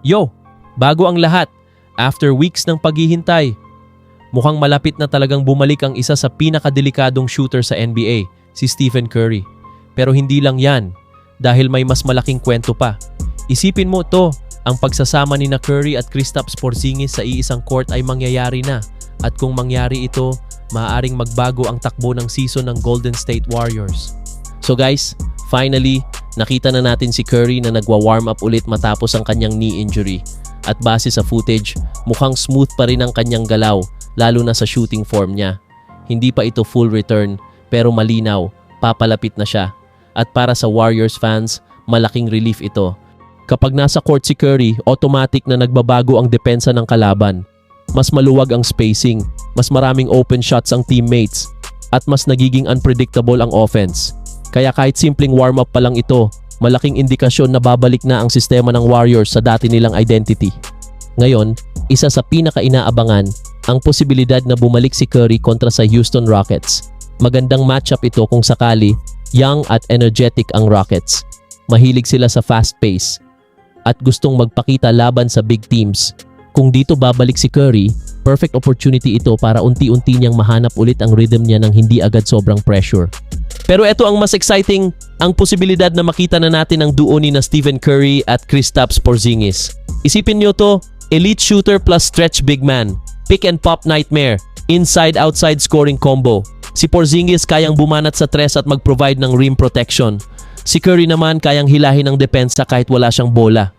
Yo, bago ang lahat, after weeks ng paghihintay, mukhang malapit na talagang bumalik ang isa sa pinakadelikadong shooter sa NBA, si Stephen Curry. Pero hindi lang yan, dahil may mas malaking kwento pa. Isipin mo to, ang pagsasama ni Curry at Kristaps Porzingis sa iisang court ay mangyayari na. At kung mangyari ito, maaaring magbago ang takbo ng season ng Golden State Warriors. So guys, finally, nakita na natin si Curry na nagwa-warm up ulit matapos ang kanyang knee injury. At base sa footage, mukhang smooth pa rin ang kanyang galaw, lalo na sa shooting form niya. Hindi pa ito full return, pero malinaw, papalapit na siya. At para sa Warriors fans, malaking relief ito. Kapag nasa court si Curry, automatic na nagbabago ang depensa ng kalaban. Mas maluwag ang spacing, mas maraming open shots ang teammates, at mas nagiging unpredictable ang offense. Kaya kahit simpleng warm-up pa lang ito, malaking indikasyon na babalik na ang sistema ng Warriors sa dati nilang identity. Ngayon, isa sa pinaka-inaabangan, ang posibilidad na bumalik si Curry kontra sa Houston Rockets. Magandang matchup ito kung sakali, young at energetic ang Rockets. Mahilig sila sa fast pace at gustong magpakita laban sa big teams. Kung dito babalik si Curry, perfect opportunity ito para unti-unti niyang mahanap ulit ang rhythm niya nang hindi agad sobrang pressure. Pero ito ang mas exciting, ang posibilidad na makita na natin ang duo ni na Stephen Curry at Kristaps Porzingis. Isipin niyo to, elite shooter plus stretch big man, pick and pop nightmare, inside-outside scoring combo. Si Porzingis kayang bumanat sa tres at mag-provide ng rim protection. Si Curry naman kayang hilahin ang depensa kahit wala siyang bola.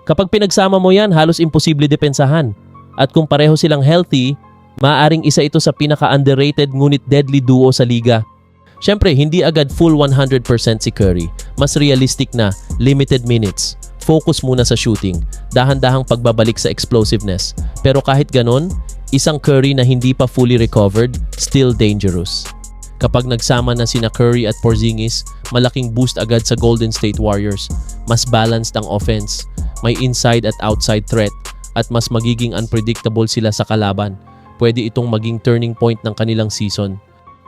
Kapag pinagsama mo yan, halos imposible depensahan. At kung pareho silang healthy, maaaring isa ito sa pinaka-underrated ngunit deadly duo sa liga. Siyempre, hindi agad full 100% si Curry. Mas realistic na, limited minutes. Focus muna sa shooting, dahan-dahang pagbabalik sa explosiveness. Pero kahit ganon, isang Curry na hindi pa fully recovered, still dangerous. Kapag nagsama na sina Curry at Porzingis, malaking boost agad sa Golden State Warriors. Mas balanced ang offense, may inside at outside threat, at mas magiging unpredictable sila sa kalaban. Pwede itong maging turning point ng kanilang season.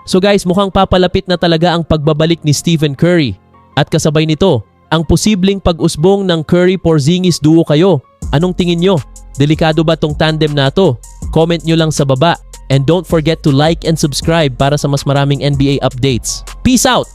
So guys, mukhang papalapit na talaga ang pagbabalik ni Stephen Curry. At kasabay nito, ang posibleng pag-usbong ng Curry-Porzingis duo kayo. Anong tingin nyo? Delikado ba tong tandem na to? Comment nyo lang sa baba. And don't forget to like and subscribe para sa mas maraming NBA updates. Peace out!